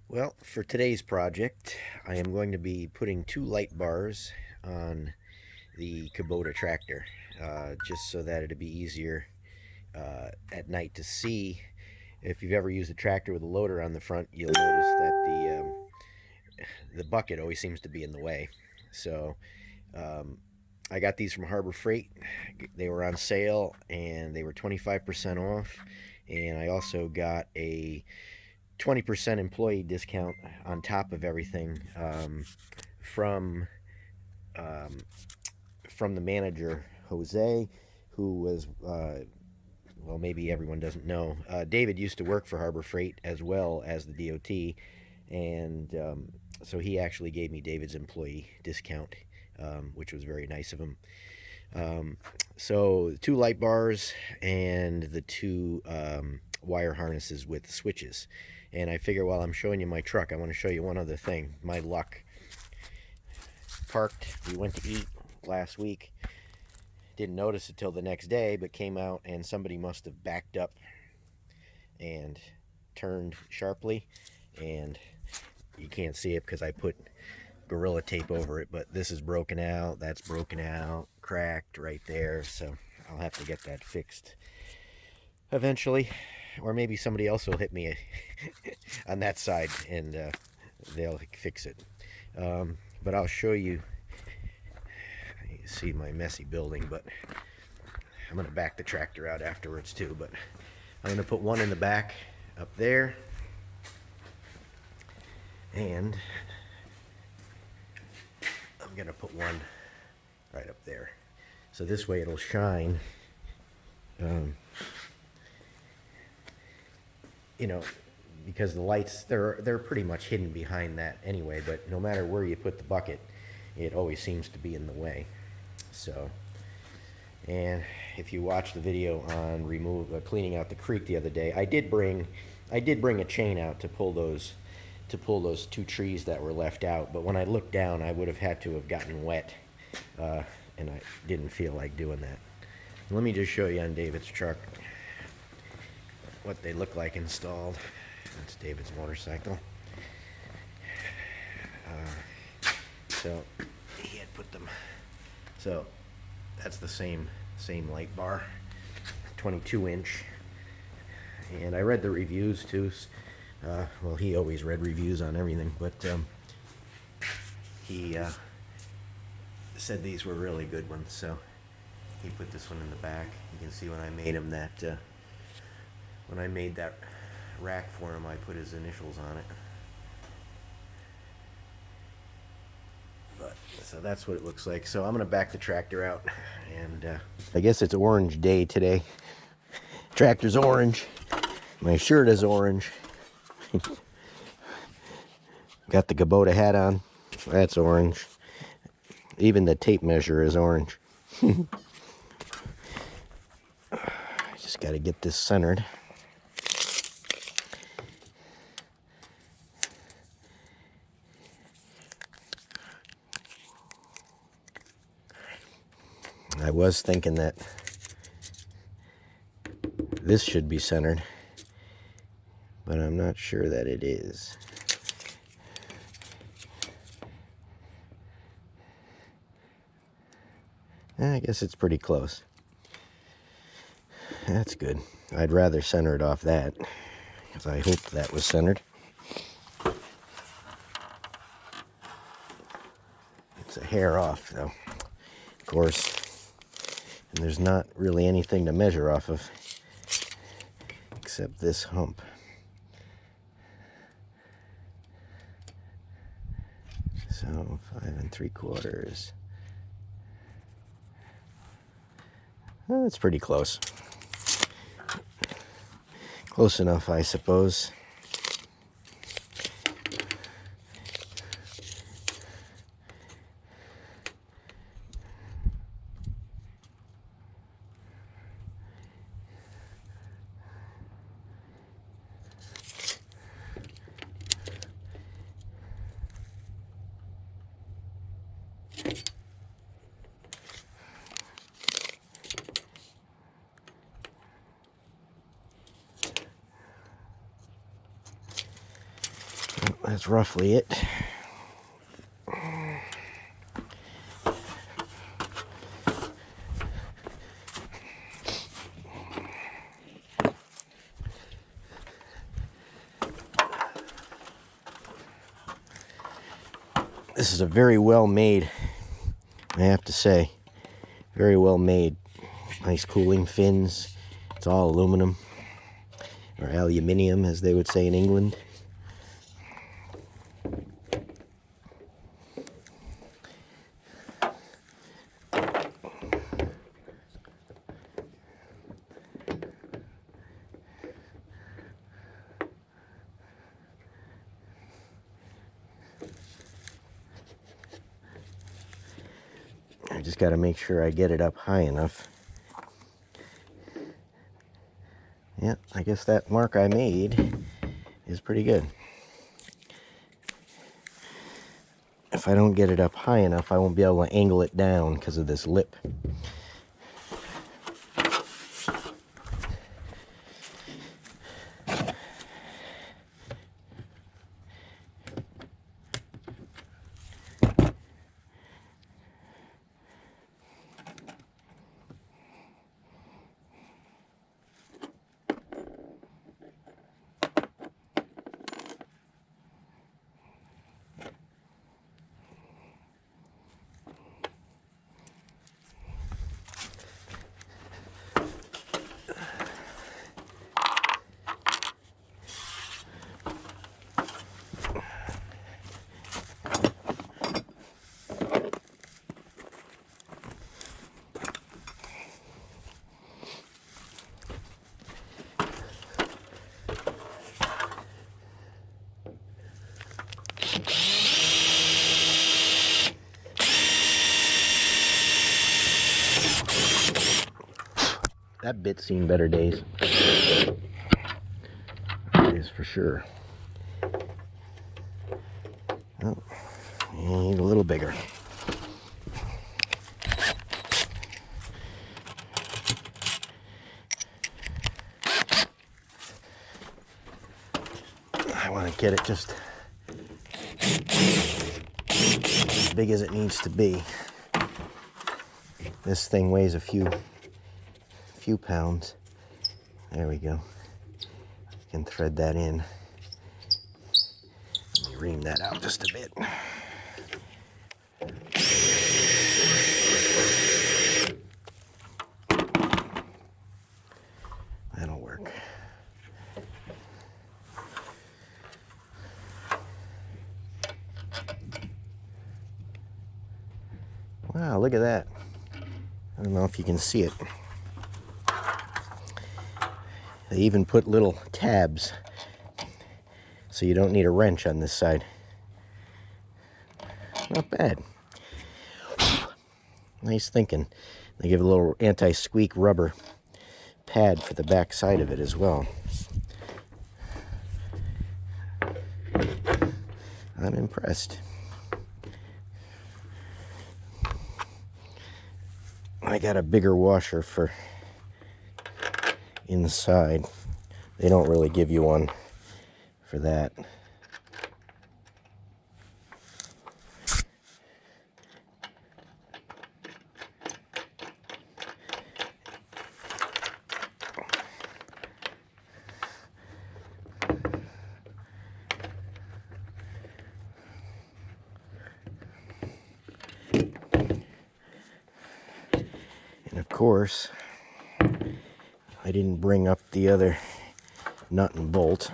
Well, for today's project, I am going to be putting two light bars on the Kubota Tractor, just so that it'd be easier at night to see. If you've ever used a tractor with a loader on the front, you'll notice that the bucket always seems to be in the way. So um, I got these from Harbor Freight. They were on sale and they were 25% off. And I also got a 20% employee discount on top of everything from um, from the manager Jose, who was well, maybe everyone doesn't know. David used to work for Harbor Freight as well as the DOT, and so he actually gave me David's employee discount, which was very nice of him. Um, so the two light bars and the two wire harnesses with switches. And I figure while I'm showing you my truck, I want to show you one other thing. My luck. Parked. We went to eat last week. Didn't notice it till the next day, but came out and somebody must have backed up and turned sharply. And you can't see it because I put Gorilla Tape over it, but this is broken out, that's broken out, cracked right there, so I'll have to get that fixed eventually, or maybe somebody else will hit me on that side and they'll fix it. But I'll show you. You see my messy building, but I'm going to back the tractor out afterwards too, but I'm going to put one in the back up there, and I'm going to put one right up there. So this way it'll shine, you know, because the lights, they're pretty much hidden behind that anyway, but no matter where you put the bucket, it always seems to be in the way. So, and if you watch the video on cleaning out the creek the other day, I did bring a chain out to pull those two trees that were left out, but when I looked down, I would have had to have gotten wet, and I didn't feel like doing that. Let me just show you on David's truck what they look like installed. That's David's motorcycle. So he had put them. So that's the same light bar, 22-inch. And I read the reviews too. Well, he always read reviews on everything, but he said these were really good ones. So he put this one in the back. You can see when I made him that. When I made that rack for him, I put his initials on it. But so that's what it looks like. So I'm gonna back the tractor out, and I guess it's orange day today. Tractor's orange. My shirt is orange. Got the Kubota hat on. That's orange. Even the tape measure is orange. Just got to get this centered. I was thinking that this should be centered, but I'm not sure that it is. I guess it's pretty close. That's good. I'd rather center it off that, because I hoped that was centered. It's a hair off, though, of course. And there's not really anything to measure off of except this hump. So 5 3/4. Well, that's pretty close. Close enough, I suppose. That's roughly it. This is a very well made, I have to say, very well made. Nice cooling fins. It's all aluminum, or aluminium as they would say in England. I just got to make sure I get it up high enough. Yeah, I guess that mark I made is pretty good. If I don't get it up high enough, I won't be able to angle it down because of this lip. That bit's seen better days. It is for sure. Oh, need a little bigger. I want to get it just as big as it needs to be. This thing weighs a few pounds. There we go. I can thread that in. Let me ream that out just a bit. That'll work. Wow, look at that. I don't know if you can see it. They even put little tabs so you don't need a wrench on this side. Not bad. Nice thinking. They give a little anti-squeak rubber pad for the back side of it as well. I'm impressed. I got a bigger washer for inside. They don't really give you one for that. And of course, I didn't bring up the other nut and bolt.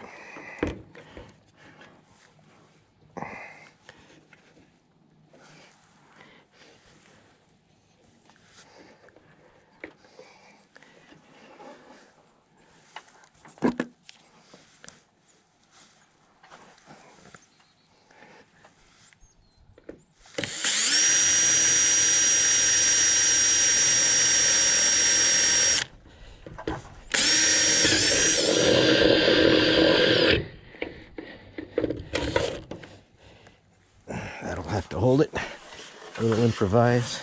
That'll have to hold it. A little improvise.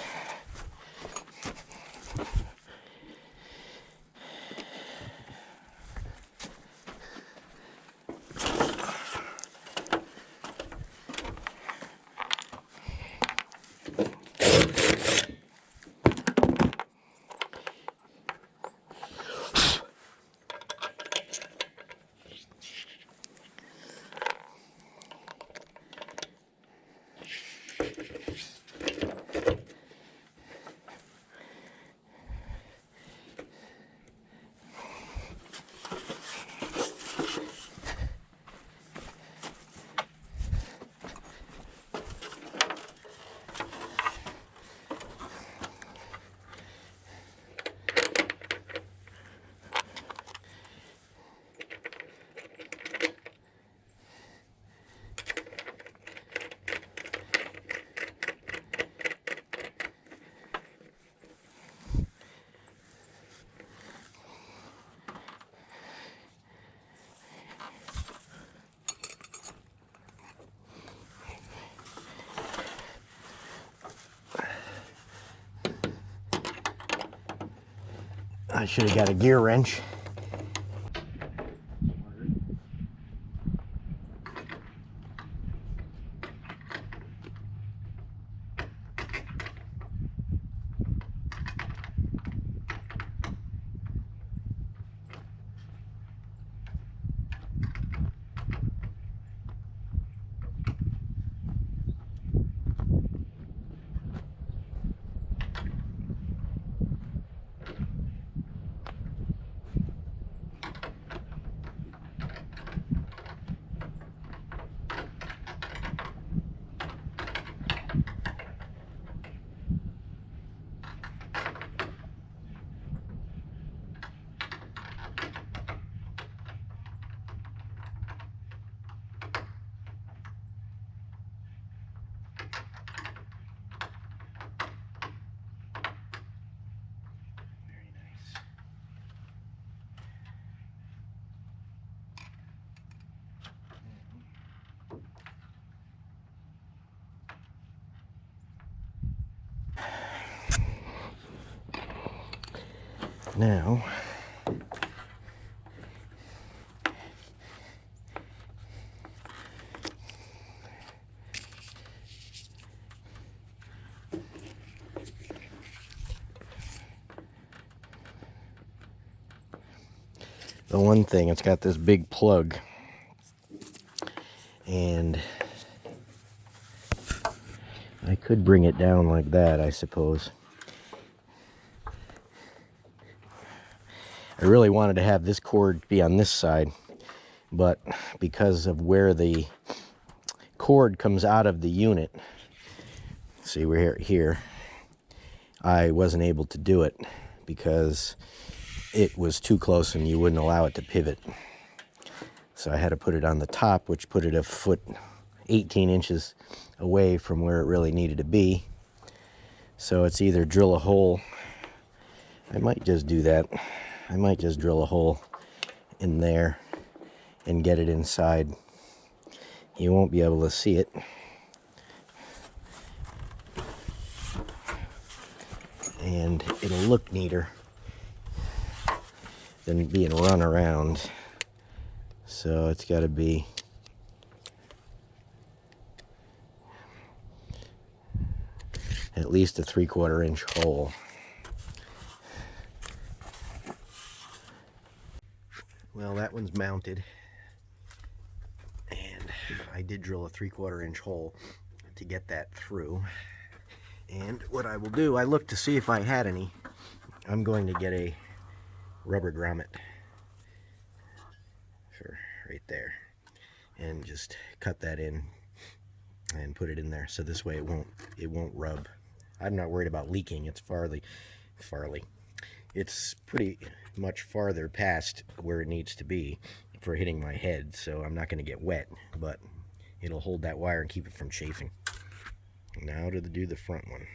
I should have got a gear wrench. Now, the one thing, it's got this big plug, and I could bring it down like that, I suppose. I really wanted to have this cord be on this side, but because of where the cord comes out of the unit, see, we're here, I wasn't able to do it because it was too close and you wouldn't allow it to pivot. So I had to put it on the top, which put it a foot 18 inches away from where it really needed to be. So it's either drill a hole, I might just do that. I might just drill a hole in there and get it inside. You won't be able to see it. And it'll look neater than being run around. So it's got to be at least a 3/4 inch hole. Well, that one's mounted, and I did drill a 3/4 inch hole to get that through. And what I will do, I looked to see if I had any. I'm going to get a rubber grommet for right there and just cut that in and put it in there, so this way it won't rub. I'm not worried about leaking. It's it's pretty much farther past where it needs to be for hitting my head, so I'm not going to get wet, but it'll hold that wire and keep it from chafing. Now to do the front one.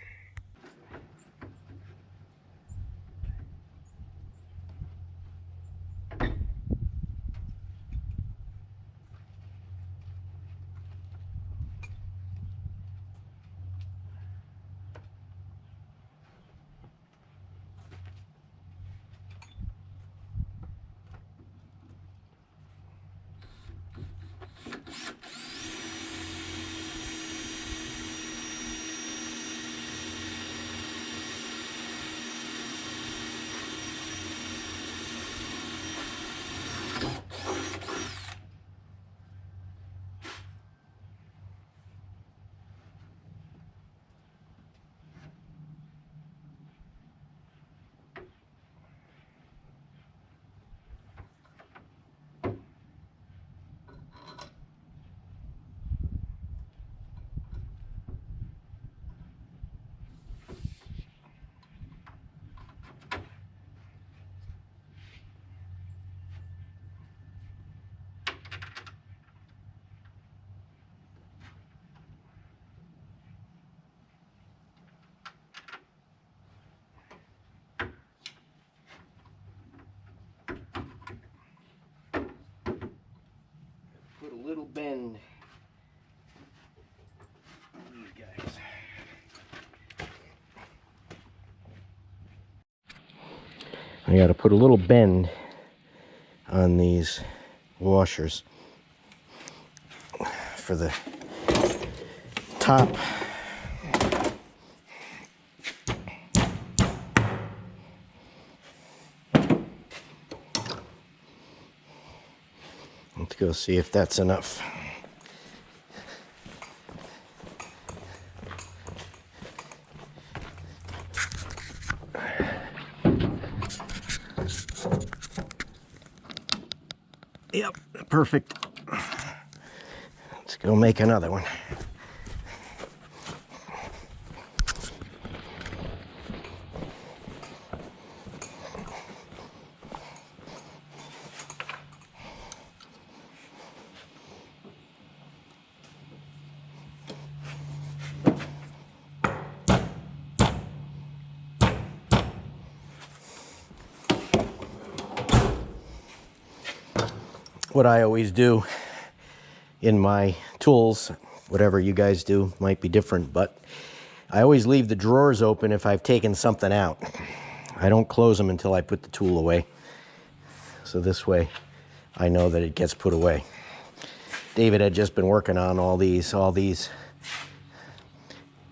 Little bend. These guys. I got to put a little bend on these washers for the top. Let's go see if that's enough. Yep, perfect. Let's go make another one. What I always do in my tools, whatever you guys do might be different, but I always leave the drawers open if I've taken something out. I don't close them until I put the tool away. So this way I know that it gets put away. David had just been working on all these.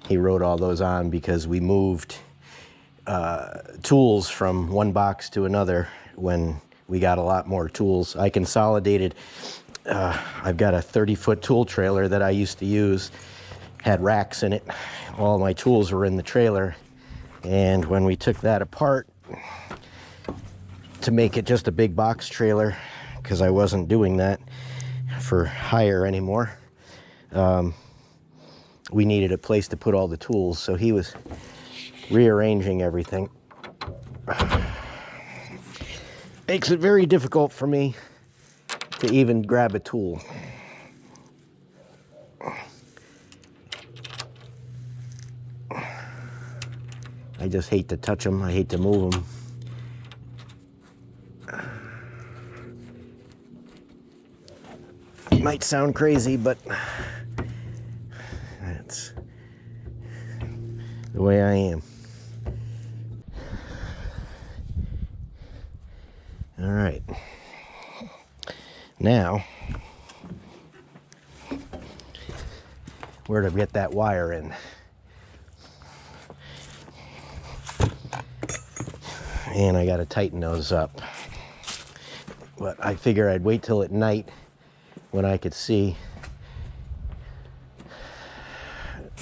He wrote all those on because we moved tools from one box to another when we got a lot more tools. I consolidated, I've got a 30-foot tool trailer that I used to use, had racks in it. All my tools were in the trailer. And when we took that apart to make it just a big box trailer, because I wasn't doing that for hire anymore, we needed a place to put all the tools. So he was rearranging everything. Makes it very difficult for me to even grab a tool. I just hate to touch them. I hate to move them. It might sound crazy, but that's the way I am. All right. Now, where to get that wire in? And I got to tighten those up. But I figure I'd wait till at night when I could see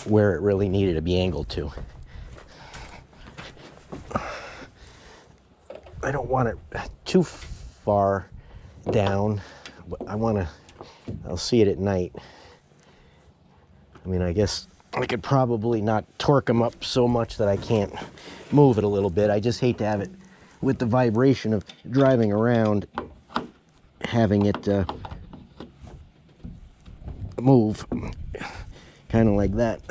where it really needed to be angled to. I don't want it too far down, but I'll see it at night. I mean, I guess I could probably not torque them up so much that I can't move it a little bit. I just hate to have it with the vibration of driving around, having it move, kind of like that.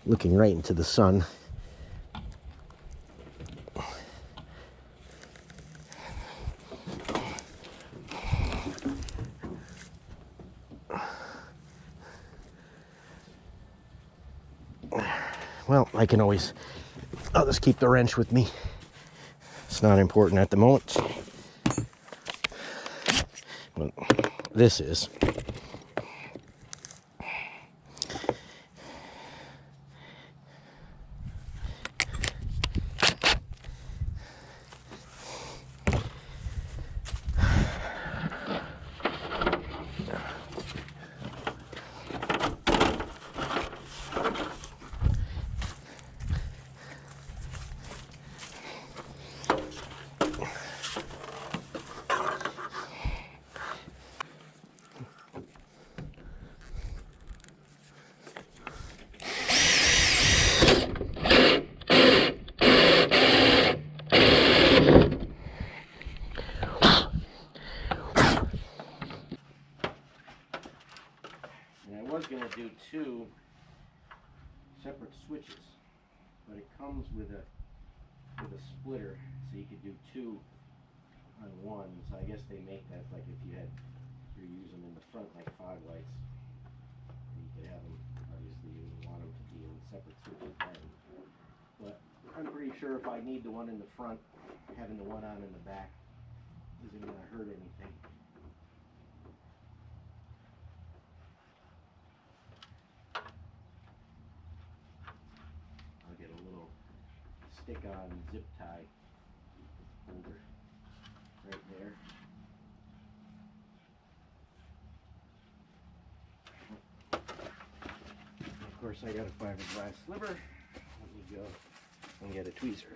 Looking right into the sun. Well, I'll just keep the wrench with me. It's not important at the moment. But this is. Going to do two separate switches, but it comes with a splitter, so you could do two on one. So I guess they make that like if you're using in the front like fog lights, you could have them obviously obviously you want them to be in separate switches then. But I'm pretty sure if I need the one in the front, having the one on in the back isn't going to hurt anything. I'll get a little stick-on zip tie holder right there. Of course, I got a fiberglass sliver. Let me go and get a tweezer.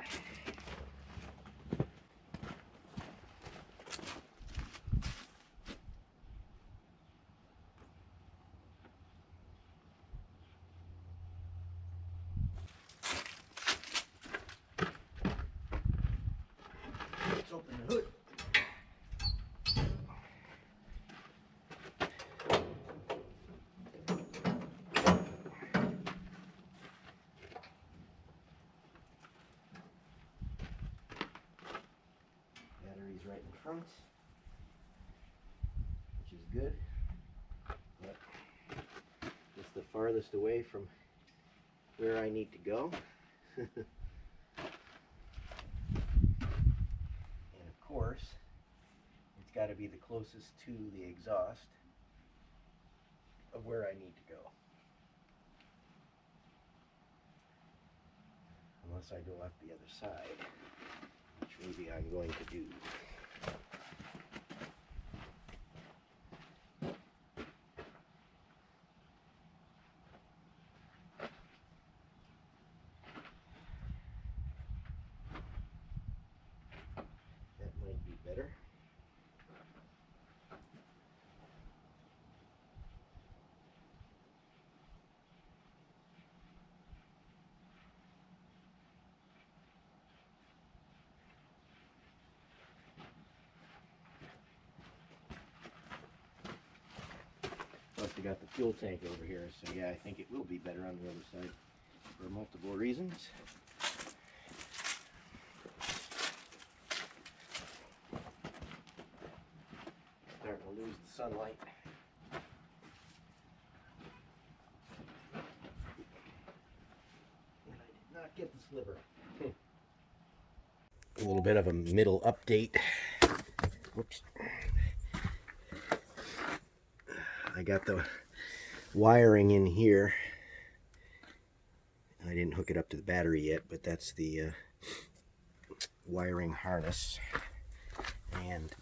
Let's open the hood. Battery's right in front, which is good, but it's the farthest away from where I need to go. And of course, it's got to be the closest to the exhaust of where I need to go. Unless I go out the other side, which maybe I'm going to do. That might be better. Plus I got the fuel tank over here, so yeah, I think it will be better on the other side for multiple reasons. Starting to lose the sunlight. And I did not get the sliver. A little bit of a middle update. Whoops. I got the wiring in here. I didn't hook it up to the battery yet, but that's the wiring harness. And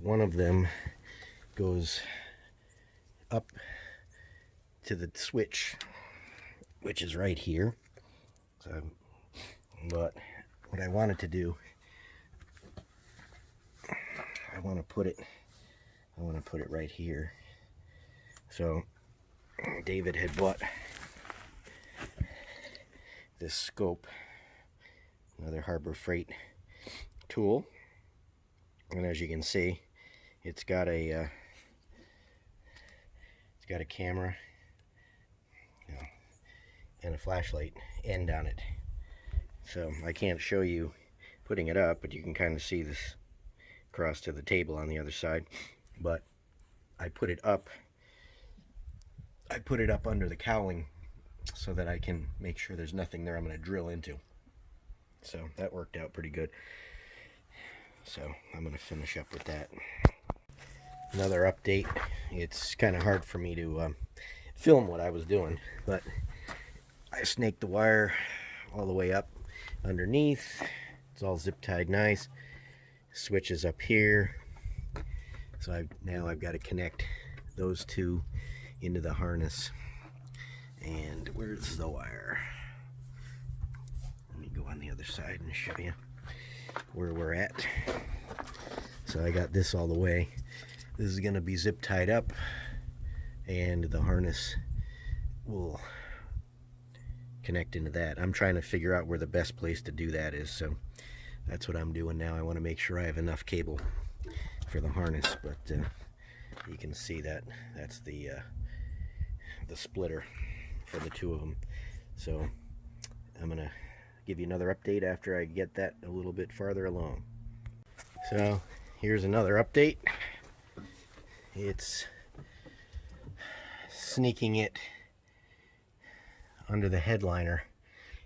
one of them goes up to the switch, which is right here. So, but what I wanted to do, I want to put it right here. So David had bought this scope, another Harbor Freight tool, and as you can see, it's got a camera, you know, and a flashlight end on it. So I can't show you putting it up, but you can kind of see this across to the table on the other side. But I put it up under the cowling so that I can make sure there's nothing there I'm going to drill into. So that worked out pretty good. So I'm going to finish up with that. Another update. It's kind of hard for me to film what I was doing, but I snaked the wire all the way up underneath. It's all zip tied nice. Switch is up here. So now I've got to connect those two into the harness. And where's the wire? Let me go on the other side and show you where we're at. So I got this all the way. This is going to be zip tied up, and the harness will connect into that. I'm trying to figure out where the best place to do that is, so that's what I'm doing now. I want to make sure I have enough cable for the harness, but you can see that that's the splitter for the two of them. So I'm gonna give you another update after I get that a little bit farther along. So here's another update. It's sneaking it under the headliner,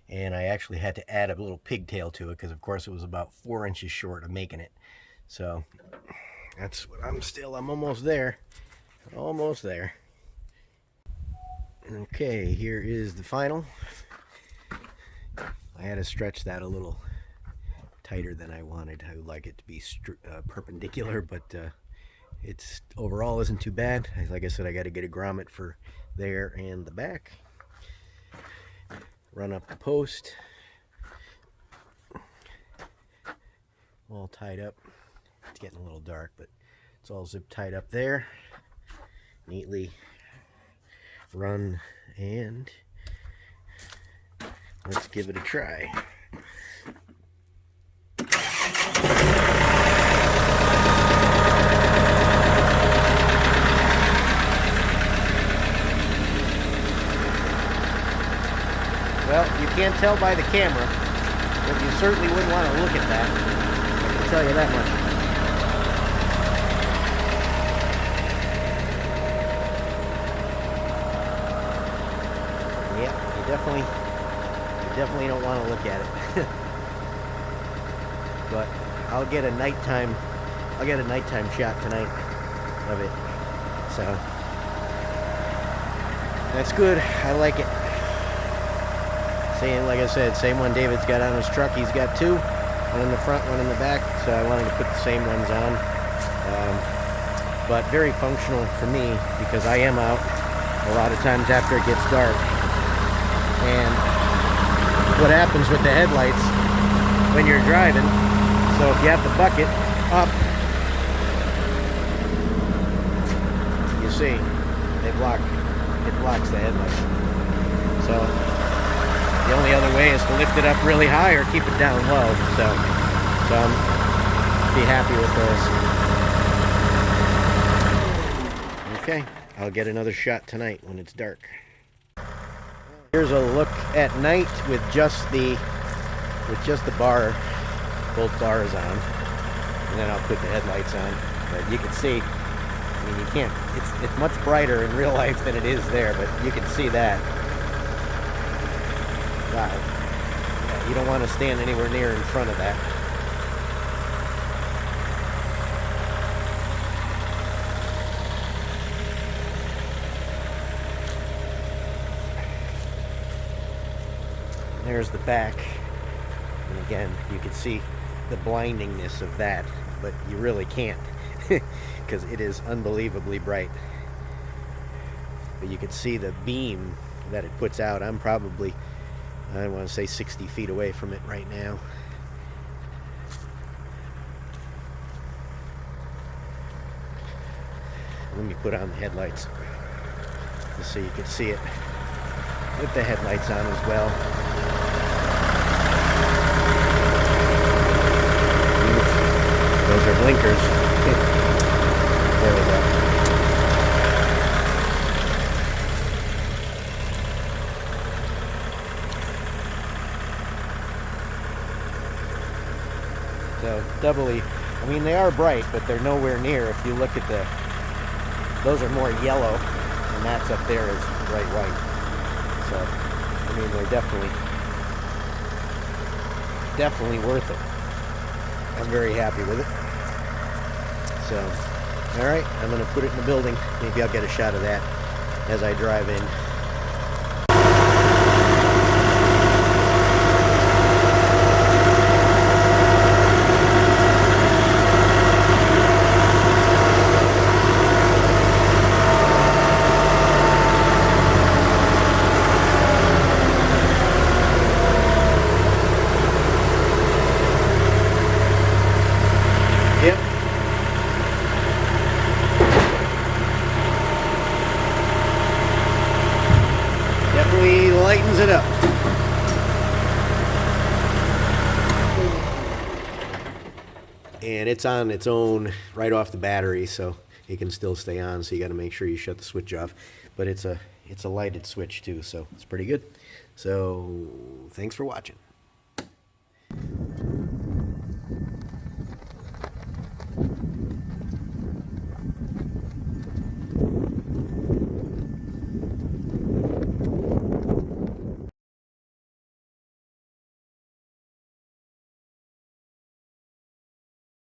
and I actually had to add a little pigtail to it because of course it was about 4 inches short of making it. So that's what I'm almost there. Almost there. Okay, here is the final. I had to stretch that a little tighter than I wanted. I would like it to be perpendicular, but it's overall isn't too bad. Like I said, I got to get a grommet for there and the back. Run up the post. All tied up. It's getting a little dark, but it's all zip tied up there. Neatly run, and let's give it a try. Well, you can't tell by the camera, but you certainly wouldn't want to look at that. I can tell you that much. Yeah, you definitely don't want to look at it. But I'll get a nighttime shot tonight of it. So that's good. I like it. Like I said, same one David's got on his truck. He's got two, one in the front, one in the back. So I wanted to put the same ones on. But very functional for me because I am out a lot of times after it gets dark. And what happens with the headlights when you're driving, so if you have the bucket up, you see, it blocks the headlights. So the only other way is to lift it up really high or keep it down low. So I'm be happy with those. Okay, I'll get another shot tonight when it's dark. Here's a look at night with just the both bars on, and then I'll put the headlights on. But you can see, I mean, you can't. It's much brighter in real life than it is there, but you can see that. Wow. Yeah, you don't want to stand anywhere near in front of that. There's the back. And again, you can see the blindingness of that, but you really can't because it is unbelievably bright. But you can see the beam that it puts out. I'm probably, I want to say 60 feet away from it right now. Let me put on the headlights just so you can see it with the headlights on as well. Those are blinkers. There we go. So doubly, I mean, they are bright, but they're nowhere near. If you look at those are more yellow, and that's up there is bright white. So, I mean, they're definitely worth it. I'm very happy with it. So, all right, I'm going to put it in the building. Maybe I'll get a shot of that as I drive in. Yep. Definitely lightens it up. And it's on its own right off the battery, so it can still stay on, so you got to make sure you shut the switch off. But it's a lighted switch too, so it's pretty good. So thanks for watching.